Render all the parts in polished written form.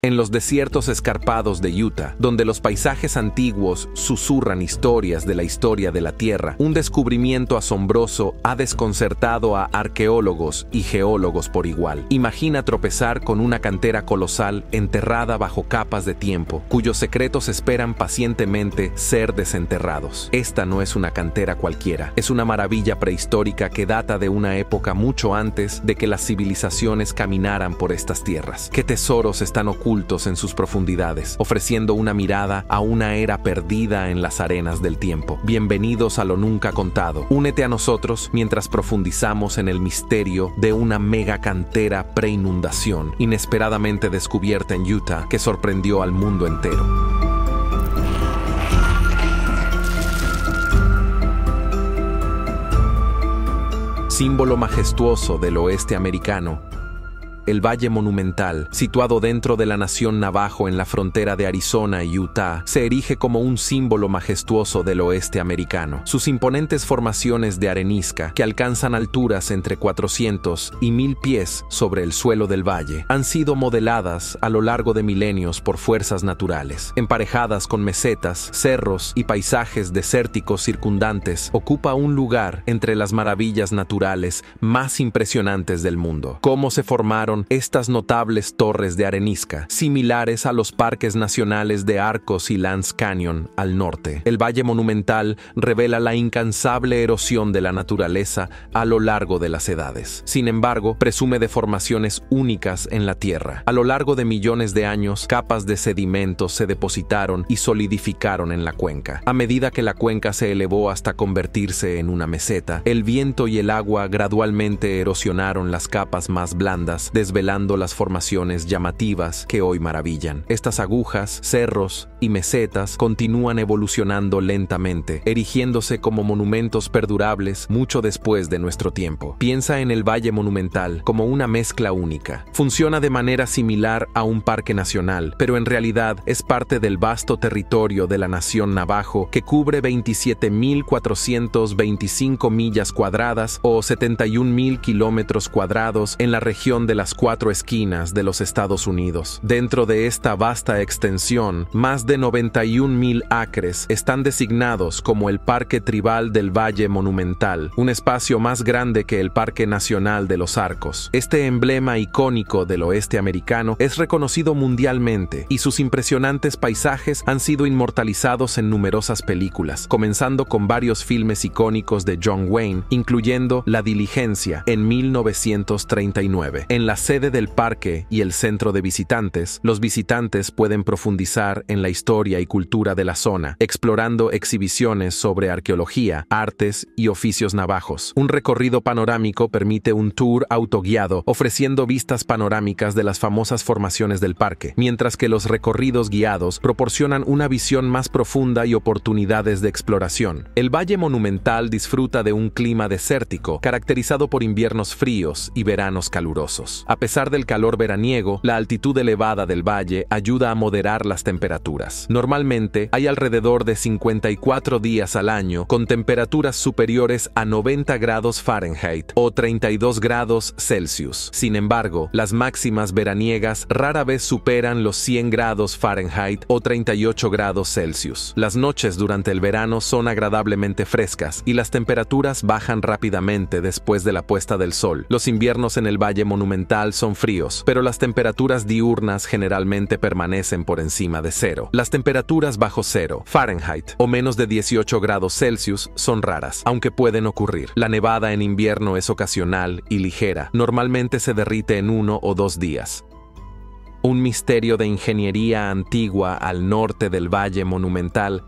En los desiertos escarpados de Utah, donde los paisajes antiguos susurran historias de la historia de la Tierra, un descubrimiento asombroso ha desconcertado a arqueólogos y geólogos por igual. Imagina tropezar con una cantera colosal enterrada bajo capas de tiempo, cuyos secretos esperan pacientemente ser desenterrados. Esta no es una cantera cualquiera, es una maravilla prehistórica que data de una época mucho antes de que las civilizaciones caminaran por estas tierras. ¿Qué tesoros están ocultos en sus profundidades, ofreciendo una mirada a una era perdida en las arenas del tiempo? Bienvenidos a lo nunca contado. Únete a nosotros mientras profundizamos en el misterio de una mega cantera preinundación inesperadamente descubierta en Utah que sorprendió al mundo entero. Símbolo majestuoso del oeste americano, el Valle Monumental, situado dentro de la nación Navajo en la frontera de Arizona y Utah, se erige como un símbolo majestuoso del oeste americano. Sus imponentes formaciones de arenisca, que alcanzan alturas entre 400 y 1000 pies sobre el suelo del valle, han sido modeladas a lo largo de milenios por fuerzas naturales. Emparejadas con mesetas, cerros y paisajes desérticos circundantes, ocupa un lugar entre las maravillas naturales más impresionantes del mundo. ¿Cómo se formaron estas notables torres de arenisca, similares a los parques nacionales de Arcos y Lance Canyon al norte? El Valle Monumental revela la incansable erosión de la naturaleza a lo largo de las edades. Sin embargo, presume de formaciones únicas en la Tierra. A lo largo de millones de años, capas de sedimentos se depositaron y solidificaron en la cuenca. A medida que la cuenca se elevó hasta convertirse en una meseta, el viento y el agua gradualmente erosionaron las capas más blandas, desvelando las formaciones llamativas que hoy maravillan. Estas agujas, cerros y mesetas continúan evolucionando lentamente, erigiéndose como monumentos perdurables mucho después de nuestro tiempo. Piensa en el Valle Monumental como una mezcla única. Funciona de manera similar a un parque nacional, pero en realidad es parte del vasto territorio de la nación Navajo que cubre 27.425 millas cuadradas o 71.000 kilómetros cuadrados en la región de las cuatro esquinas de los Estados Unidos. Dentro de esta vasta extensión, más de 91.000 acres están designados como el Parque Tribal del Valle Monumental, un espacio más grande que el Parque Nacional de los Arcos. Este emblema icónico del oeste americano es reconocido mundialmente y sus impresionantes paisajes han sido inmortalizados en numerosas películas, comenzando con varios filmes icónicos de John Wayne, incluyendo La Diligencia en 1939. En la sede del parque y el centro de visitantes, los visitantes pueden profundizar en la historia y cultura de la zona, explorando exhibiciones sobre arqueología, artes y oficios navajos. Un recorrido panorámico permite un tour autoguiado, ofreciendo vistas panorámicas de las famosas formaciones del parque, mientras que los recorridos guiados proporcionan una visión más profunda y oportunidades de exploración. El Valle Monumental disfruta de un clima desértico, caracterizado por inviernos fríos y veranos calurosos. A pesar del calor veraniego, la altitud elevada del valle ayuda a moderar las temperaturas. Normalmente, hay alrededor de 54 días al año con temperaturas superiores a 90 grados Fahrenheit o 32 grados Celsius. Sin embargo, las máximas veraniegas rara vez superan los 100 grados Fahrenheit o 38 grados Celsius. Las noches durante el verano son agradablemente frescas y las temperaturas bajan rápidamente después de la puesta del sol. Los inviernos en el Valle Monumental son fríos, pero las temperaturas diurnas generalmente permanecen por encima de cero. Las temperaturas bajo cero Fahrenheit o menos de 18 grados Celsius son raras, aunque pueden ocurrir. La nevada en invierno es ocasional y ligera. Normalmente se derrite en 1 o 2 días. Un misterio de ingeniería antigua al norte del Valle Monumental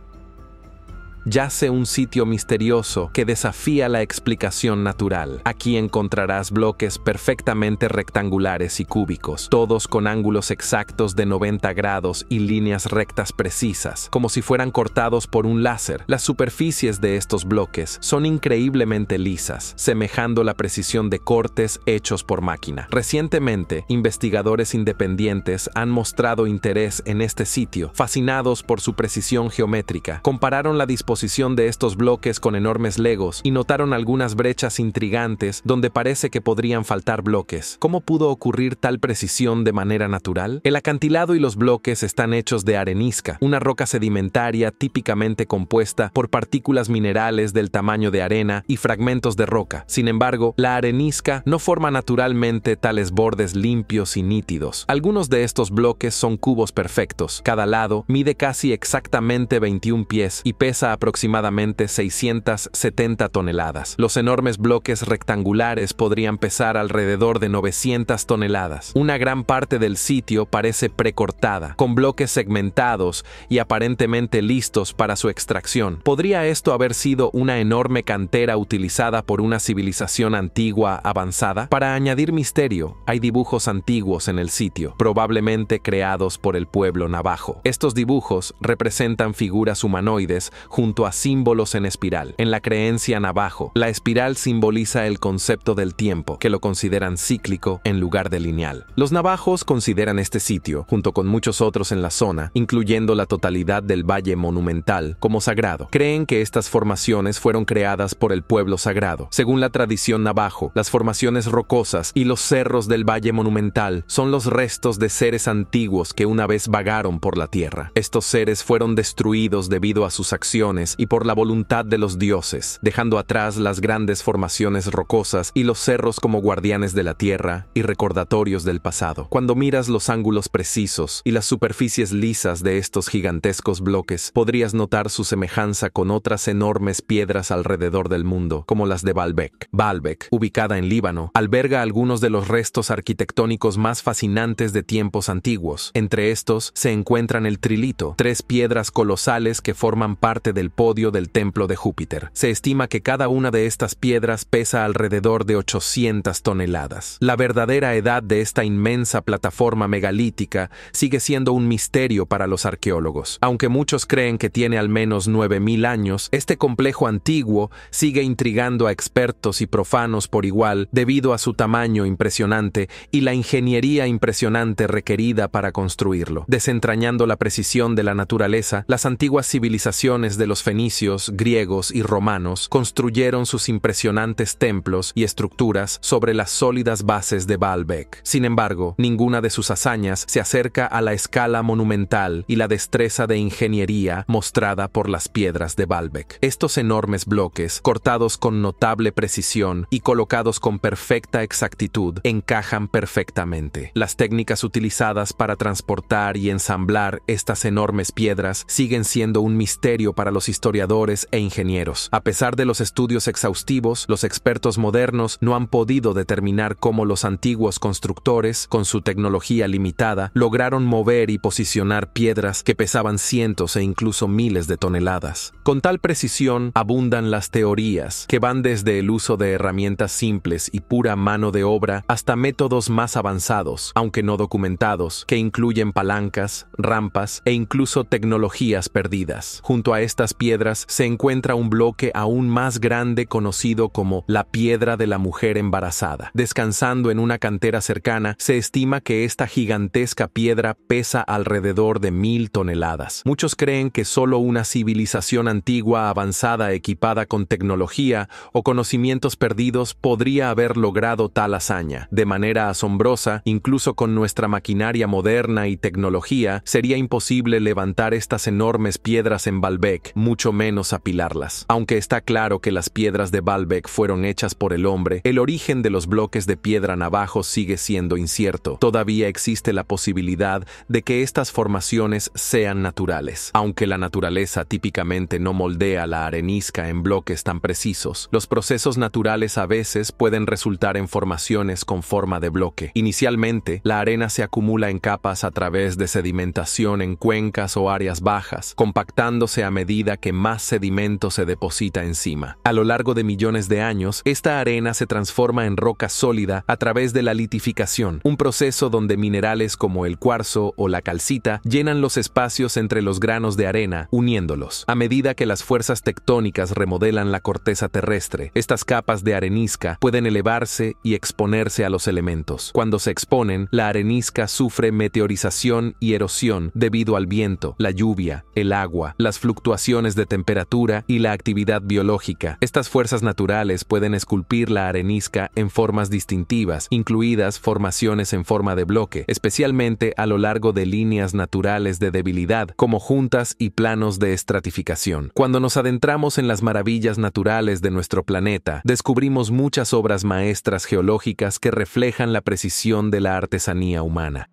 yace un sitio misterioso que desafía la explicación natural. Aquí encontrarás bloques perfectamente rectangulares y cúbicos, todos con ángulos exactos de 90 grados y líneas rectas precisas, como si fueran cortados por un láser. Las superficies de estos bloques son increíblemente lisas, semejando la precisión de cortes hechos por máquina. Recientemente, investigadores independientes han mostrado interés en este sitio, fascinados por su precisión geométrica. Compararon la disposición superposición de estos bloques con enormes legos y notaron algunas brechas intrigantes donde parece que podrían faltar bloques. ¿Cómo pudo ocurrir tal precisión de manera natural? El acantilado y los bloques están hechos de arenisca, una roca sedimentaria típicamente compuesta por partículas minerales del tamaño de arena y fragmentos de roca. Sin embargo, la arenisca no forma naturalmente tales bordes limpios y nítidos. Algunos de estos bloques son cubos perfectos. Cada lado mide casi exactamente 21 pies y pesa aproximadamente 670 toneladas. Los enormes bloques rectangulares podrían pesar alrededor de 900 toneladas. Una gran parte del sitio parece precortada, con bloques segmentados y aparentemente listos para su extracción. ¿Podría esto haber sido una enorme cantera utilizada por una civilización antigua avanzada? Para añadir misterio, hay dibujos antiguos en el sitio, probablemente creados por el pueblo navajo. Estos dibujos representan figuras humanoides junto a símbolos en espiral. En la creencia navajo, la espiral simboliza el concepto del tiempo, que lo consideran cíclico en lugar de lineal. Los navajos consideran este sitio, junto con muchos otros en la zona, incluyendo la totalidad del Valle Monumental, como sagrado. Creen que estas formaciones fueron creadas por el pueblo sagrado. Según la tradición navajo, las formaciones rocosas y los cerros del Valle Monumental son los restos de seres antiguos que una vez vagaron por la tierra. Estos seres fueron destruidos debido a sus acciones y por la voluntad de los dioses, dejando atrás las grandes formaciones rocosas y los cerros como guardianes de la tierra y recordatorios del pasado. Cuando miras los ángulos precisos y las superficies lisas de estos gigantescos bloques, podrías notar su semejanza con otras enormes piedras alrededor del mundo, como las de Baalbek. Baalbek, ubicada en Líbano, alberga algunos de los restos arquitectónicos más fascinantes de tiempos antiguos. Entre estos se encuentran el trilito, 3 piedras colosales que forman parte del podio del templo de Júpiter. Se estima que cada una de estas piedras pesa alrededor de 800 toneladas. La verdadera edad de esta inmensa plataforma megalítica sigue siendo un misterio para los arqueólogos. Aunque muchos creen que tiene al menos 9000 años, este complejo antiguo sigue intrigando a expertos y profanos por igual debido a su tamaño impresionante y la ingeniería impresionante requerida para construirlo. Desentrañando la precisión de la naturaleza, las antiguas civilizaciones de los fenicios, griegos y romanos construyeron sus impresionantes templos y estructuras sobre las sólidas bases de Baalbek. Sin embargo, ninguna de sus hazañas se acerca a la escala monumental y la destreza de ingeniería mostrada por las piedras de Baalbek. Estos enormes bloques, cortados con notable precisión y colocados con perfecta exactitud, encajan perfectamente. Las técnicas utilizadas para transportar y ensamblar estas enormes piedras siguen siendo un misterio para los historiadores e ingenieros. A pesar de los estudios exhaustivos, los expertos modernos no han podido determinar cómo los antiguos constructores, con su tecnología limitada, lograron mover y posicionar piedras que pesaban cientos e incluso miles de toneladas. Con tal precisión abundan las teorías, que van desde el uso de herramientas simples y pura mano de obra hasta métodos más avanzados, aunque no documentados, que incluyen palancas, rampas e incluso tecnologías perdidas. Junto a estas piedras se encuentra un bloque aún más grande conocido como la Piedra de la Mujer Embarazada. Descansando en una cantera cercana, se estima que esta gigantesca piedra pesa alrededor de 1000 toneladas. Muchos creen que solo una civilización antigua avanzada equipada con tecnología o conocimientos perdidos podría haber logrado tal hazaña. De manera asombrosa, incluso con nuestra maquinaria moderna y tecnología, sería imposible levantar estas enormes piedras en Baalbek, mucho menos apilarlas. Aunque está claro que las piedras de Baalbek fueron hechas por el hombre, el origen de los bloques de piedra navajos sigue siendo incierto. Todavía existe la posibilidad de que estas formaciones sean naturales. Aunque la naturaleza típicamente no moldea la arenisca en bloques tan precisos, los procesos naturales a veces pueden resultar en formaciones con forma de bloque. Inicialmente, la arena se acumula en capas a través de sedimentación en cuencas o áreas bajas, compactándose a medida que más sedimento se deposita encima. A lo largo de millones de años, esta arena se transforma en roca sólida a través de la litificación, un proceso donde minerales como el cuarzo o la calcita llenan los espacios entre los granos de arena, uniéndolos. A medida que las fuerzas tectónicas remodelan la corteza terrestre, estas capas de arenisca pueden elevarse y exponerse a los elementos. Cuando se exponen, la arenisca sufre meteorización y erosión debido al viento, la lluvia, el agua, las fluctuaciones fluctuaciones de temperatura y la actividad biológica. Estas fuerzas naturales pueden esculpir la arenisca en formas distintivas, incluidas formaciones en forma de bloque, especialmente a lo largo de líneas naturales de debilidad, como juntas y planos de estratificación. Cuando nos adentramos en las maravillas naturales de nuestro planeta, descubrimos muchas obras maestras geológicas que reflejan la precisión de la artesanía humana,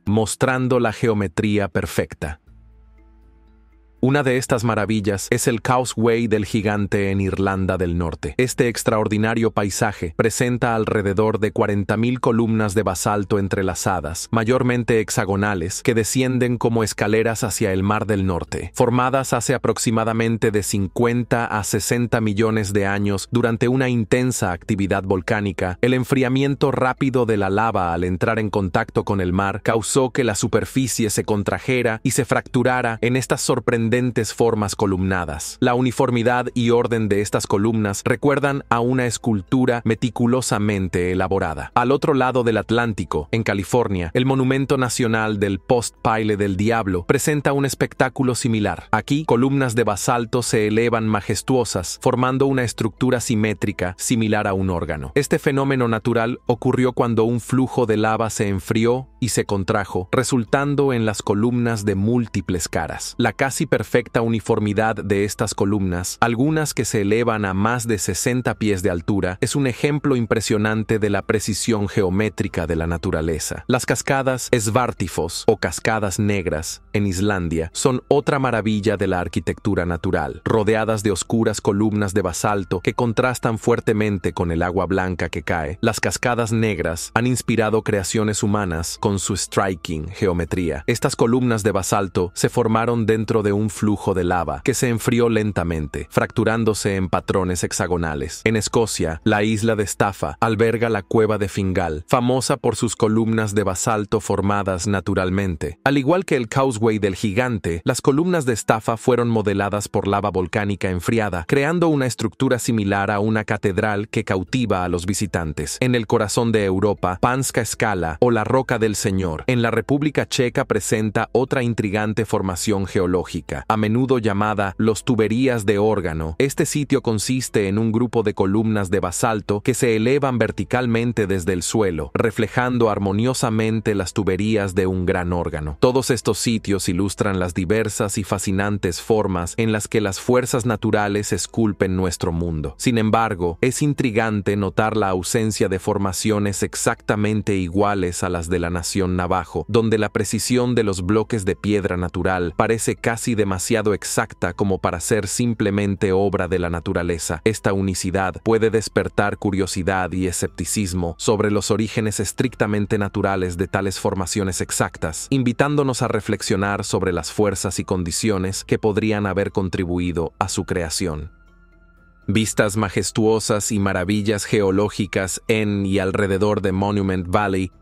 mostrando la geometría perfecta. Una de estas maravillas es el Causeway del Gigante en Irlanda del Norte. Este extraordinario paisaje presenta alrededor de 40.000 columnas de basalto entrelazadas, mayormente hexagonales, que descienden como escaleras hacia el Mar del Norte. Formadas hace aproximadamente de 50 a 60 millones de años durante una intensa actividad volcánica, el enfriamiento rápido de la lava al entrar en contacto con el mar causó que la superficie se contrajera y se fracturara en estas sorprendentes formas columnadas. La uniformidad y orden de estas columnas recuerdan a una escultura meticulosamente elaborada. Al otro lado del Atlántico, en California, el Monumento Nacional del Post-Pile del Diablo presenta un espectáculo similar. Aquí, columnas de basalto se elevan majestuosas, formando una estructura simétrica similar a un órgano. Este fenómeno natural ocurrió cuando un flujo de lava se enfrió y se contrajo, resultando en las columnas de múltiples caras. La casi perfecta uniformidad de estas columnas, algunas que se elevan a más de 60 pies de altura, es un ejemplo impresionante de la precisión geométrica de la naturaleza. Las cascadas Svartifos o cascadas negras en Islandia son otra maravilla de la arquitectura natural, rodeadas de oscuras columnas de basalto que contrastan fuertemente con el agua blanca que cae. Las cascadas negras han inspirado creaciones humanas con su striking geometría. Estas columnas de basalto se formaron dentro de un flujo de lava que se enfrió lentamente, fracturándose en patrones hexagonales. En Escocia, la isla de Staffa alberga la cueva de Fingal, famosa por sus columnas de basalto formadas naturalmente. Al igual que el Causeway del Gigante, las columnas de Staffa fueron modeladas por lava volcánica enfriada, creando una estructura similar a una catedral que cautiva a los visitantes. En el corazón de Europa, Panska Skala o la Roca del Señor, en la República Checa, presenta otra intrigante formación geológica, a menudo llamada los tuberías de órgano. Este sitio consiste en un grupo de columnas de basalto que se elevan verticalmente desde el suelo, reflejando armoniosamente las tuberías de un gran órgano. Todos estos sitios ilustran las diversas y fascinantes formas en las que las fuerzas naturales esculpen nuestro mundo. Sin embargo, es intrigante notar la ausencia de formaciones exactamente iguales a las de la nación Navajo, donde la precisión de los bloques de piedra natural parece casi demasiado exacta como para ser simplemente obra de la naturaleza. Esta unicidad puede despertar curiosidad y escepticismo sobre los orígenes estrictamente naturales de tales formaciones exactas, invitándonos a reflexionar sobre las fuerzas y condiciones que podrían haber contribuido a su creación. Vistas majestuosas y maravillas geológicas en y alrededor de Monument Valley.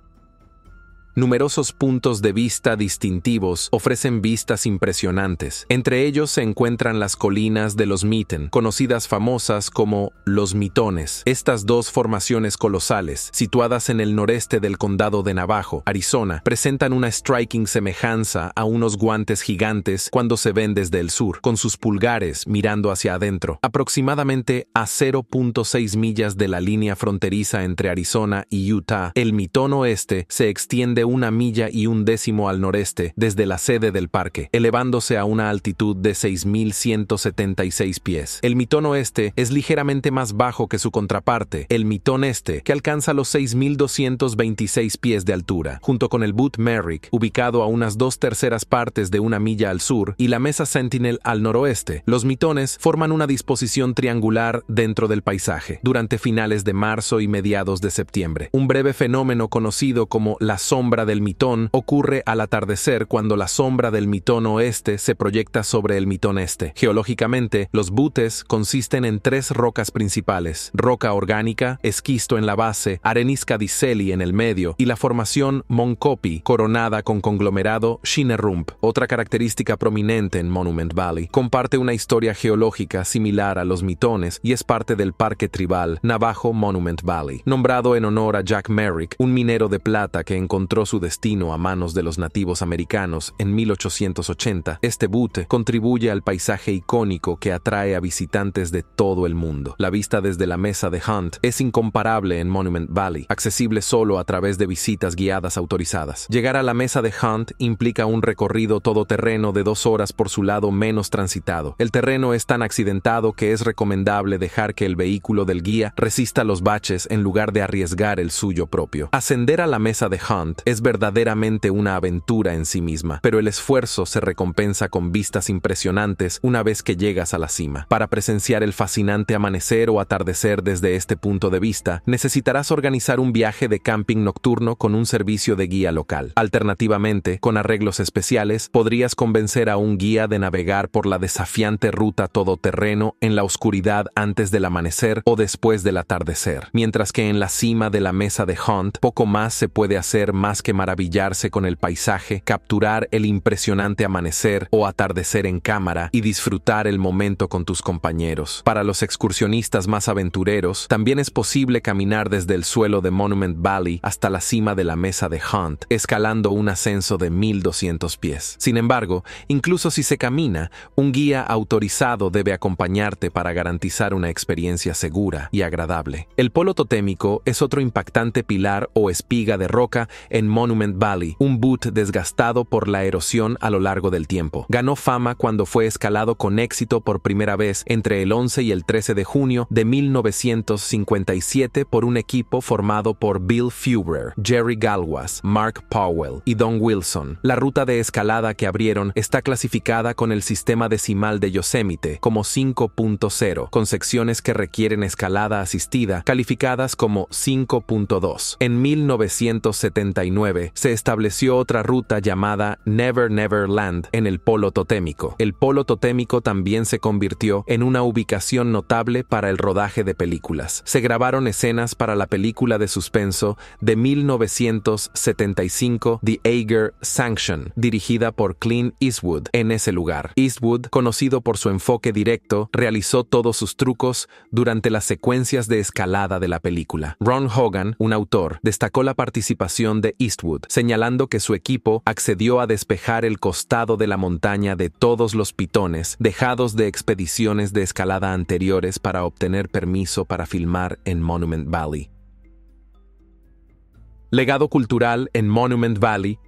Numerosos puntos de vista distintivos ofrecen vistas impresionantes. Entre ellos se encuentran las colinas de los Mitten, conocidas famosas como los Mitones. Estas dos formaciones colosales, situadas en el noreste del condado de Navajo, Arizona, presentan una striking semejanza a unos guantes gigantes cuando se ven desde el sur, con sus pulgares mirando hacia adentro. Aproximadamente a 0.6 millas de la línea fronteriza entre Arizona y Utah, el Mitón oeste se extiende 1 milla y 1/10 al noreste desde la sede del parque, elevándose a una altitud de 6.176 pies. El Mitón oeste es ligeramente más bajo que su contraparte, el Mitón este, que alcanza los 6.226 pies de altura, junto con el Butte Merrick, ubicado a unas 2/3 partes de 1 milla al sur, y la Mesa Sentinel al noroeste. Los mitones forman una disposición triangular dentro del paisaje, durante finales de marzo y mediados de septiembre. Un breve fenómeno conocido como la sombra del mitón ocurre al atardecer cuando la sombra del mitón oeste se proyecta sobre el mitón este. Geológicamente, los buttes consisten en 3 rocas principales: roca orgánica, esquisto en la base, arenisca diseli en el medio y la formación Monkopi, coronada con conglomerado Shinnerump. Otra característica prominente en Monument Valley comparte una historia geológica similar a los mitones y es parte del parque tribal Navajo Monument Valley, nombrado en honor a Jack Merrick, un minero de plata que encontró encontró su destino a manos de los nativos americanos en 1880, este butte contribuye al paisaje icónico que atrae a visitantes de todo el mundo. La vista desde la mesa de Hunt es incomparable en Monument Valley, accesible solo a través de visitas guiadas autorizadas. Llegar a la mesa de Hunt implica un recorrido todoterreno de 2 horas por su lado menos transitado. El terreno es tan accidentado que es recomendable dejar que el vehículo del guía resista los baches en lugar de arriesgar el suyo propio. Ascender a la mesa de Hunt es verdaderamente una aventura en sí misma, pero el esfuerzo se recompensa con vistas impresionantes una vez que llegas a la cima. Para presenciar el fascinante amanecer o atardecer desde este punto de vista, necesitarás organizar un viaje de camping nocturno con un servicio de guía local. Alternativamente, con arreglos especiales, podrías convencer a un guía de navegar por la desafiante ruta todoterreno en la oscuridad antes del amanecer o después del atardecer. Mientras que en la cima de la mesa de Hunt, poco más se puede hacer más que maravillarse con el paisaje, capturar el impresionante amanecer o atardecer en cámara y disfrutar el momento con tus compañeros. Para los excursionistas más aventureros, también es posible caminar desde el suelo de Monument Valley hasta la cima de la mesa de Hunt, escalando un ascenso de 1200 pies. Sin embargo, incluso si se camina, un guía autorizado debe acompañarte para garantizar una experiencia segura y agradable. El polo totémico es otro impactante pilar o espiga de roca en Monument Valley, un butte desgastado por la erosión a lo largo del tiempo. Ganó fama cuando fue escalado con éxito por primera vez entre el 11 y el 13 de junio de 1957 por un equipo formado por Bill Feuer, Jerry Galwas, Mark Powell y Don Wilson. La ruta de escalada que abrieron está clasificada con el sistema decimal de Yosemite como 5.0, con secciones que requieren escalada asistida calificadas como 5.2. En 1979 se estableció otra ruta llamada Never Never Land en el polo totémico. El polo totémico también se convirtió en una ubicación notable para el rodaje de películas. Se grabaron escenas para la película de suspenso de 1975 The Eiger Sanction, dirigida por Clint Eastwood en ese lugar. Eastwood, conocido por su enfoque directo, realizó todos sus trucos durante las secuencias de escalada de la película. Ron Hogan, un autor, destacó la participación de Eastwood, señalando que su equipo accedió a despejar el costado de la montaña de todos los pitones dejados de expediciones de escalada anteriores para obtener permiso para filmar en Monument Valley. Legado cultural en Monument Valley.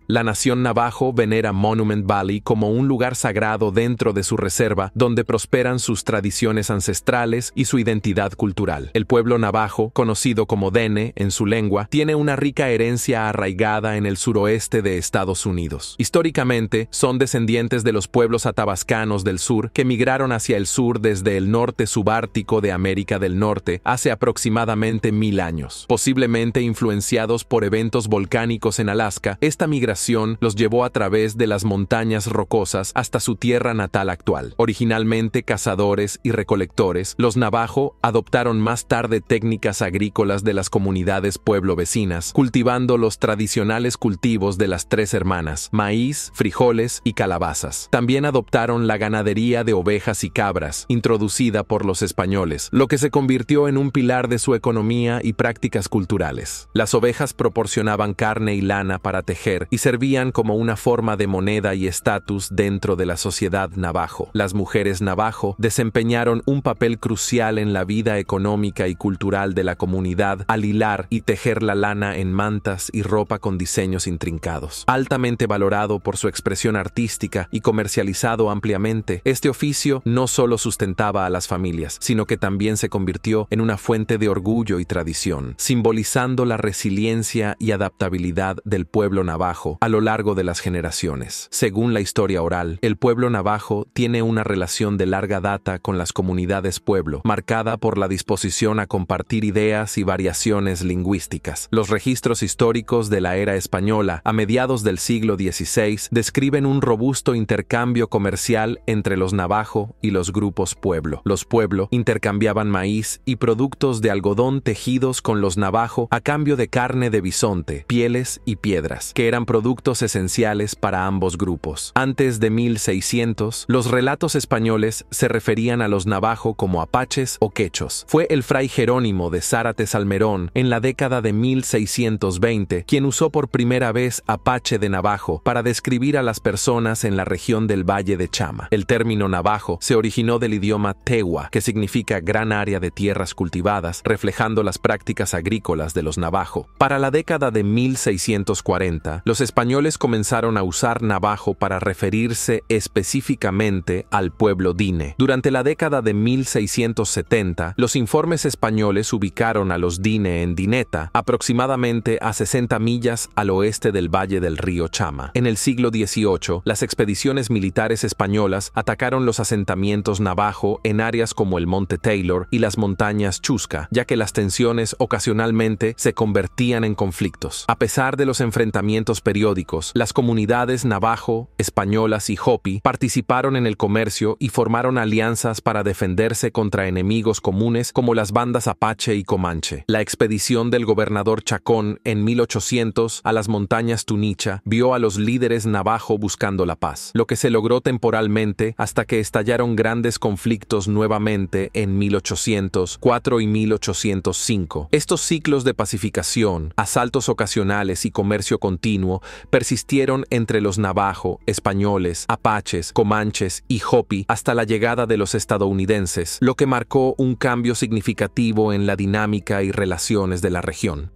La nación navajo venera Monument Valley como un lugar sagrado dentro de su reserva donde prosperan sus tradiciones ancestrales y su identidad cultural. El pueblo navajo, conocido como Dene en su lengua, tiene una rica herencia arraigada en el suroeste de Estados Unidos. Históricamente, son descendientes de los pueblos atabascanos del sur que migraron hacia el sur desde el norte subártico de América del Norte hace aproximadamente 1000 años. Posiblemente influenciados por eventos volcánicos en Alaska, esta migración los llevó a través de las montañas rocosas hasta su tierra natal actual. Originalmente cazadores y recolectores, los navajo adoptaron más tarde técnicas agrícolas de las comunidades pueblo vecinas, cultivando los tradicionales cultivos de las tres hermanas: maíz, frijoles y calabazas. También adoptaron la ganadería de ovejas y cabras, introducida por los españoles, lo que se convirtió en un pilar de su economía y prácticas culturales. Las ovejas proporcionaban carne y lana para tejer y servían como una forma de moneda y estatus dentro de la sociedad navajo. Las mujeres navajo desempeñaron un papel crucial en la vida económica y cultural de la comunidad al hilar y tejer la lana en mantas y ropa con diseños intrincados. Altamente valorado por su expresión artística y comercializado ampliamente, este oficio no solo sustentaba a las familias, sino que también se convirtió en una fuente de orgullo y tradición, simbolizando la resiliencia y adaptabilidad del pueblo navajo a lo largo de las generaciones. Según la historia oral, el pueblo navajo tiene una relación de larga data con las comunidades pueblo, marcada por la disposición a compartir ideas y variaciones lingüísticas. Los registros históricos de la era española a mediados del siglo XVI describen un robusto intercambio comercial entre los navajo y los grupos pueblo. Los pueblo intercambiaban maíz y productos de algodón tejidos con los navajo a cambio de carne de bisonte, pieles y piedras, que eran producidas productos esenciales para ambos grupos. Antes de 1600, los relatos españoles se referían a los navajo como apaches o quechos. Fue el fray Jerónimo de Zárate Salmerón, en la década de 1620, quien usó por primera vez apache de navajo para describir a las personas en la región del Valle de Chama. El término navajo se originó del idioma tewa, que significa gran área de tierras cultivadas, reflejando las prácticas agrícolas de los navajo. Para la década de 1640, los españoles comenzaron a usar navajo para referirse específicamente al pueblo dine. Durante la década de 1670, los informes españoles ubicaron a los dine en Dineta, aproximadamente a 60 millas al oeste del valle del río Chama. En el siglo XVIII, las expediciones militares españolas atacaron los asentamientos navajo en áreas como el Monte Taylor y las montañas Chusca, ya que las tensiones ocasionalmente se convertían en conflictos. A pesar de los enfrentamientos periódicos, las comunidades navajo, españolas y hopi participaron en el comercio y formaron alianzas para defenderse contra enemigos comunes como las bandas apache y comanche. La expedición del gobernador Chacón en 1800 a las montañas Tunicha vio a los líderes navajo buscando la paz, lo que se logró temporalmente hasta que estallaron grandes conflictos nuevamente en 1804 y 1805. Estos ciclos de pacificación, asaltos ocasionales y comercio continuo persistieron entre los navajo, españoles, apaches, comanches y hopi hasta la llegada de los estadounidenses, lo que marcó un cambio significativo en la dinámica y relaciones de la región.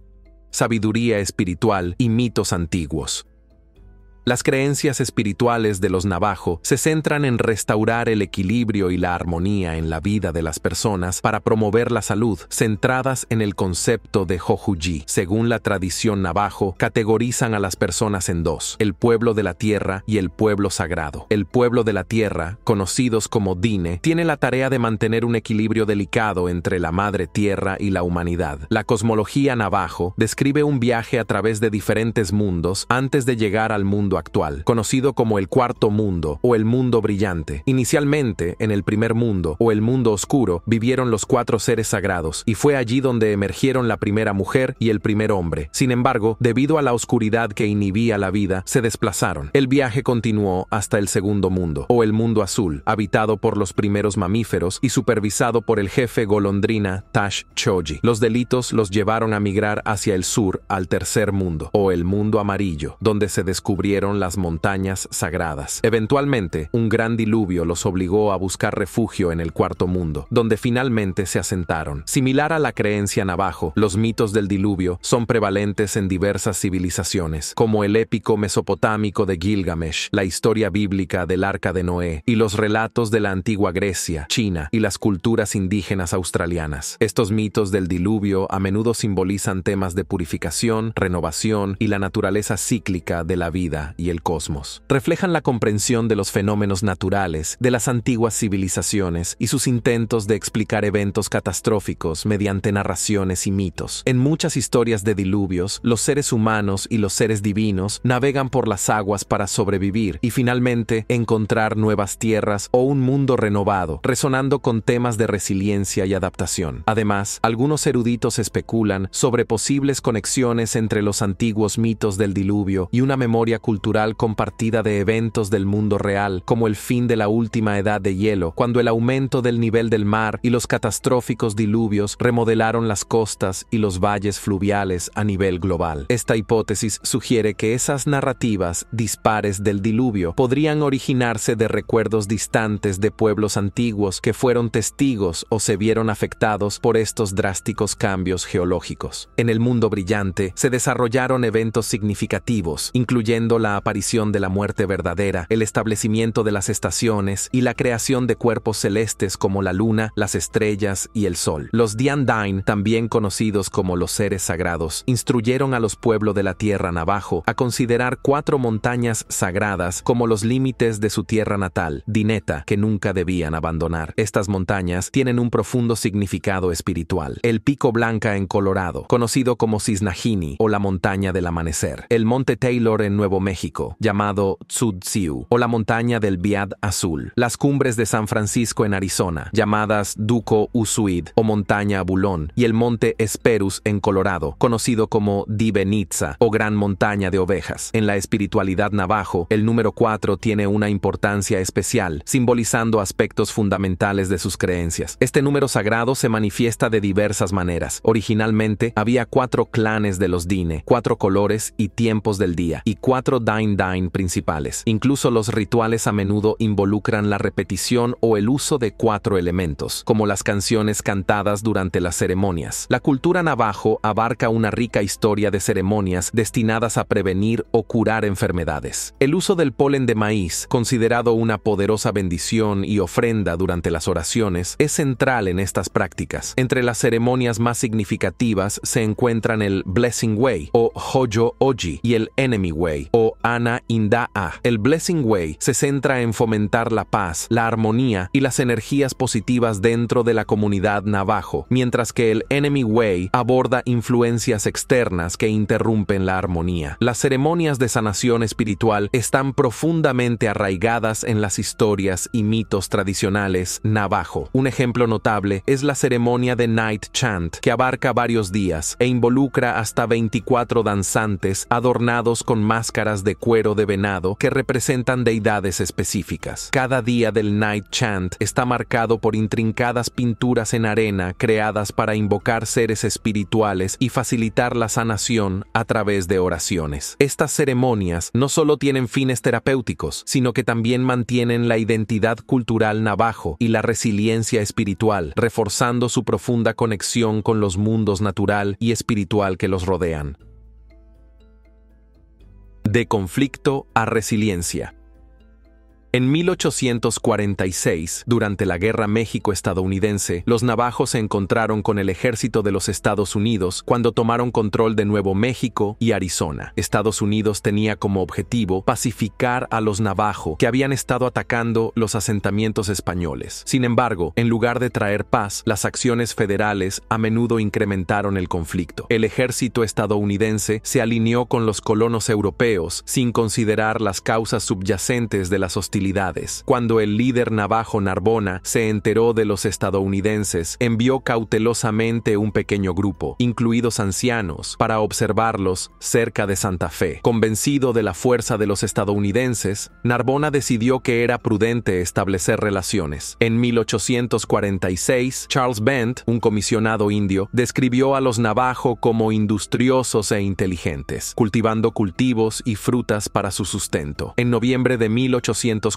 Sabiduría espiritual y mitos antiguos. Las creencias espirituales de los navajo se centran en restaurar el equilibrio y la armonía en la vida de las personas para promover la salud, centradas en el concepto de Jojuyi. Según la tradición navajo, categorizan a las personas en dos: el pueblo de la tierra y el pueblo sagrado. El pueblo de la tierra, conocidos como Dine, tiene la tarea de mantener un equilibrio delicado entre la madre tierra y la humanidad. La cosmología navajo describe un viaje a través de diferentes mundos antes de llegar al mundo actual, conocido como el cuarto mundo o el mundo brillante. Inicialmente, en el primer mundo o el mundo oscuro, vivieron los 4 seres sagrados, y fue allí donde emergieron la primera mujer y el primer hombre. Sin embargo, debido a la oscuridad que inhibía la vida, se desplazaron. El viaje continuó hasta el segundo mundo, o el mundo azul, habitado por los primeros mamíferos y supervisado por el jefe golondrina Tash Choji. Los delitos los llevaron a migrar hacia el sur al tercer mundo, o el mundo amarillo, donde se descubrieron las montañas sagradas. Eventualmente, un gran diluvio los obligó a buscar refugio en el cuarto mundo, donde finalmente se asentaron. Similar a la creencia navajo, los mitos del diluvio son prevalentes en diversas civilizaciones, como el épico mesopotámico de Gilgamesh, la historia bíblica del Arca de Noé y los relatos de la antigua Grecia, China y las culturas indígenas australianas. Estos mitos del diluvio a menudo simbolizan temas de purificación, renovación y la naturaleza cíclica de la vida y el cosmos. Reflejan la comprensión de los fenómenos naturales de las antiguas civilizaciones y sus intentos de explicar eventos catastróficos mediante narraciones y mitos. En muchas historias de diluvios, los seres humanos y los seres divinos navegan por las aguas para sobrevivir y finalmente encontrar nuevas tierras o un mundo renovado, resonando con temas de resiliencia y adaptación. Además, algunos eruditos especulan sobre posibles conexiones entre los antiguos mitos del diluvio y una memoria cultural compartida de eventos del mundo real, como el fin de la última edad de hielo, cuando el aumento del nivel del mar y los catastróficos diluvios remodelaron las costas y los valles fluviales a nivel global. Esta hipótesis sugiere que esas narrativas dispares del diluvio podrían originarse de recuerdos distantes de pueblos antiguos que fueron testigos o se vieron afectados por estos drásticos cambios geológicos. En el mundo brillante se desarrollaron eventos significativos, incluyendo la aparición de la muerte verdadera, el establecimiento de las estaciones y la creación de cuerpos celestes como la luna, las estrellas y el sol. Los Diandain, también conocidos como los seres sagrados, instruyeron a los pueblos de la tierra navajo a considerar 4 montañas sagradas como los límites de su tierra natal, Dineta, que nunca debían abandonar. Estas montañas tienen un profundo significado espiritual. El Pico Blanca en Colorado, conocido como Cisnajini o la montaña del amanecer. El Monte Taylor en Nuevo México, México, llamado Tzutziu, o la montaña del Biad Azul, las cumbres de San Francisco en Arizona, llamadas Duco Usuid o montaña Abulón, y el monte Esperus en Colorado, conocido como Dibenitza o gran montaña de ovejas. En la espiritualidad navajo, el número 4 tiene una importancia especial, simbolizando aspectos fundamentales de sus creencias. Este número sagrado se manifiesta de diversas maneras. Originalmente, había 4 clanes de los Dine, 4 colores y tiempos del día, y 4 Dain principales. Incluso los rituales a menudo involucran la repetición o el uso de 4 elementos, como las canciones cantadas durante las ceremonias. La cultura navajo abarca una rica historia de ceremonias destinadas a prevenir o curar enfermedades. El uso del polen de maíz, considerado una poderosa bendición y ofrenda durante las oraciones, es central en estas prácticas. Entre las ceremonias más significativas se encuentran el Blessing Way o Hoyo Oji y el Enemy Way o Ana Inda'a. El Blessing Way se centra en fomentar la paz, la armonía y las energías positivas dentro de la comunidad navajo, mientras que el Enemy Way aborda influencias externas que interrumpen la armonía. Las ceremonias de sanación espiritual están profundamente arraigadas en las historias y mitos tradicionales navajo. Un ejemplo notable es la ceremonia de Night Chant, que abarca varios días e involucra hasta 24 danzantes adornados con máscaras de cuero de venado que representan deidades específicas. Cada día del Night Chant está marcado por intrincadas pinturas en arena creadas para invocar seres espirituales y facilitar la sanación a través de oraciones. Estas ceremonias no solo tienen fines terapéuticos, sino que también mantienen la identidad cultural navajo y la resiliencia espiritual, reforzando su profunda conexión con los mundos natural y espiritual que los rodean. De conflicto a resiliencia. En 1846, durante la Guerra México-estadounidense, los navajos se encontraron con el ejército de los Estados Unidos cuando tomaron control de Nuevo México y Arizona. Estados Unidos tenía como objetivo pacificar a los navajo que habían estado atacando los asentamientos españoles. Sin embargo, en lugar de traer paz, las acciones federales a menudo incrementaron el conflicto. El ejército estadounidense se alineó con los colonos europeos sin considerar las causas subyacentes de las hostilidades. Cuando el líder navajo Narbona se enteró de los estadounidenses, envió cautelosamente un pequeño grupo, incluidos ancianos, para observarlos cerca de Santa Fe. Convencido de la fuerza de los estadounidenses, Narbona decidió que era prudente establecer relaciones. En 1846, Charles Bent, un comisionado indio, describió a los navajo como industriosos e inteligentes, cultivando cultivos y frutas para su sustento. En noviembre de 1846,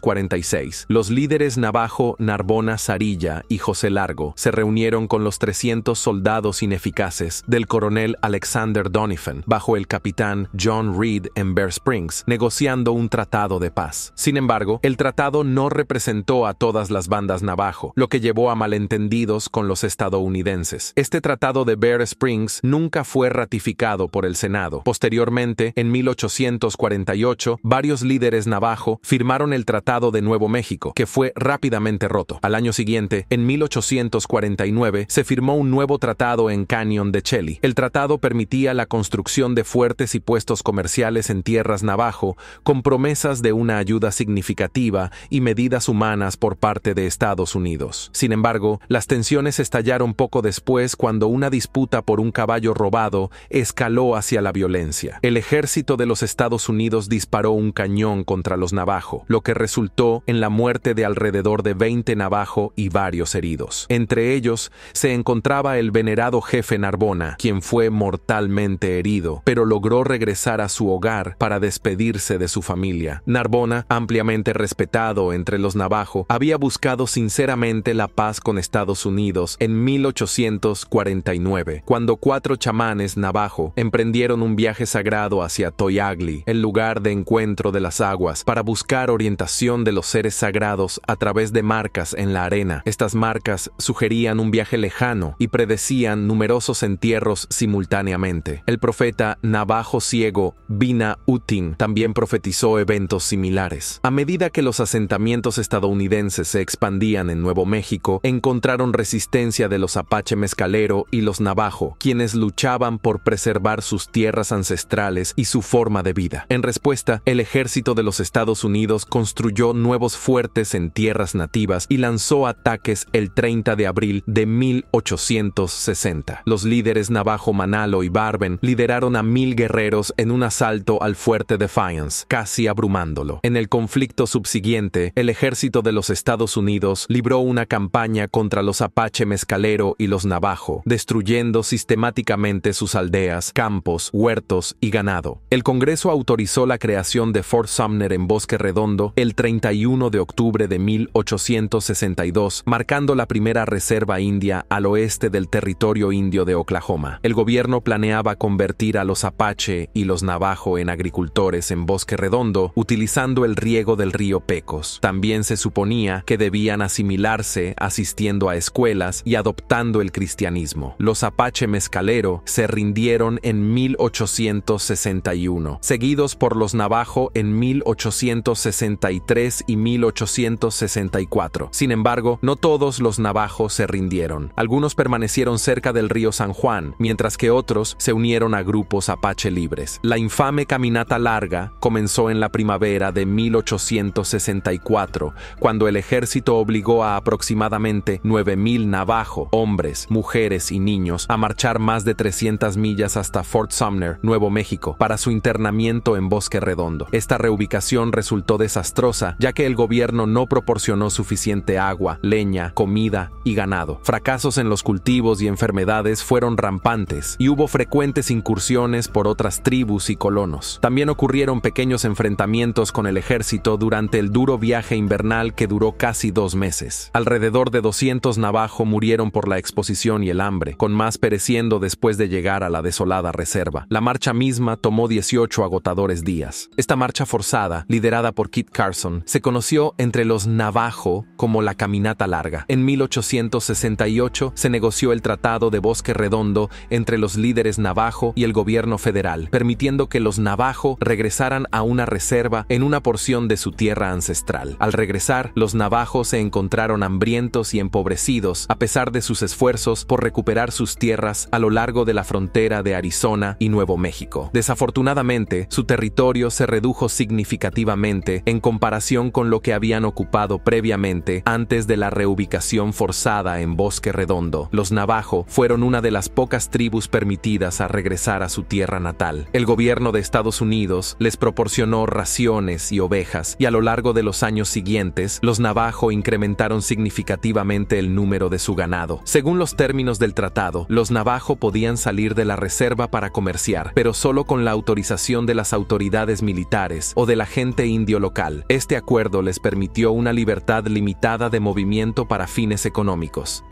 los líderes navajo Narbona Sarilla y José Largo se reunieron con los 300 soldados ineficaces del coronel Alexander Doniphan bajo el capitán John Reed en Bear Springs, negociando un tratado de paz. Sin embargo, el tratado no representó a todas las bandas navajo, lo que llevó a malentendidos con los estadounidenses. Este tratado de Bear Springs nunca fue ratificado por el Senado. Posteriormente, en 1848, varios líderes navajo firmaron el Tratado de Nuevo México, que fue rápidamente roto. Al año siguiente, en 1849, se firmó un nuevo tratado en Canyon de Chelly. El tratado permitía la construcción de fuertes y puestos comerciales en tierras navajo, con promesas de una ayuda significativa y medidas humanas por parte de Estados Unidos. Sin embargo, las tensiones estallaron poco después cuando una disputa por un caballo robado escaló hacia la violencia. El ejército de los Estados Unidos disparó un cañón contra los navajo, lo que resultó en la muerte de alrededor de 20 navajo y varios heridos. Entre ellos se encontraba el venerado jefe Narbona, quien fue mortalmente herido, pero logró regresar a su hogar para despedirse de su familia. Narbona, ampliamente respetado entre los navajo, había buscado sinceramente la paz con Estados Unidos en 1849, cuando 4 chamanes navajo emprendieron un viaje sagrado hacia Toyagli, el lugar de encuentro de las aguas, para buscar orientación devoción de los seres sagrados a través de marcas en la arena. Estas marcas sugerían un viaje lejano y predecían numerosos entierros simultáneamente. El profeta navajo ciego Bina Utin también profetizó eventos similares. A medida que los asentamientos estadounidenses se expandían en Nuevo México, encontraron resistencia de los apache mezcalero y los navajo, quienes luchaban por preservar sus tierras ancestrales y su forma de vida. En respuesta, el ejército de los Estados Unidos construyó nuevos fuertes en tierras nativas y lanzó ataques el 30 de abril de 1860. Los líderes navajo Manalo y Barben lideraron a 1000 guerreros en un asalto al fuerte Defiance, casi abrumándolo. En el conflicto subsiguiente, el ejército de los Estados Unidos libró una campaña contra los apache mezcalero y los navajo, destruyendo sistemáticamente sus aldeas, campos, huertos y ganado. El Congreso autorizó la creación de Fort Sumner en Bosque Redondo el 31 de octubre de 1862, marcando la primera reserva india al oeste del territorio indio de Oklahoma. El gobierno planeaba convertir a los apache y los navajo en agricultores en Bosque Redondo, utilizando el riego del río Pecos. También se suponía que debían asimilarse asistiendo a escuelas y adoptando el cristianismo. Los apache mezcalero se rindieron en 1861, seguidos por los navajo en 1863 y 1864. Sin embargo, no todos los navajos se rindieron. Algunos permanecieron cerca del río San Juan, mientras que otros se unieron a grupos apache libres. La infame Caminata Larga comenzó en la primavera de 1864, cuando el ejército obligó a aproximadamente 9000 navajo, hombres, mujeres y niños, a marchar más de 300 millas hasta Fort Sumner, Nuevo México, para su internamiento en Bosque Redondo. Esta reubicación resultó desastrosa, ya que el gobierno no proporcionó suficiente agua, leña, comida y ganado. Fracasos en los cultivos y enfermedades fueron rampantes, y hubo frecuentes incursiones por otras tribus y colonos. También ocurrieron pequeños enfrentamientos con el ejército durante el duro viaje invernal que duró casi 2 meses. Alrededor de 200 navajo murieron por la exposición y el hambre, con más pereciendo después de llegar a la desolada reserva. La marcha misma tomó 18 agotadores días. Esta marcha forzada, liderada por Kit Carson, se conoció entre los navajo como la Caminata Larga. En 1868 se negoció el Tratado de Bosque Redondo entre los líderes navajo y el gobierno federal, permitiendo que los navajo regresaran a una reserva en una porción de su tierra ancestral. Al regresar, los navajo se encontraron hambrientos y empobrecidos a pesar de sus esfuerzos por recuperar sus tierras a lo largo de la frontera de Arizona y Nuevo México. Desafortunadamente, su territorio se redujo significativamente en comparación con lo que habían ocupado previamente antes de la reubicación forzada en Bosque Redondo. Los navajo fueron una de las pocas tribus permitidas a regresar a su tierra natal. El gobierno de Estados Unidos les proporcionó raciones y ovejas, y a lo largo de los años siguientes, los navajo incrementaron significativamente el número de su ganado. Según los términos del tratado, los navajo podían salir de la reserva para comerciar, pero solo con la autorización de las autoridades militares o de la gente indio local. Este acuerdo les permitió una libertad limitada de movimiento para fines económicos.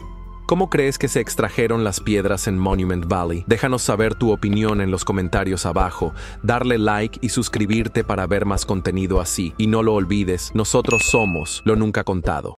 ¿Cómo crees que se extrajeron las piedras en Monument Valley? Déjanos saber tu opinión en los comentarios abajo, darle like y suscribirte para ver más contenido así. Y no lo olvides, nosotros somos lo nunca contado.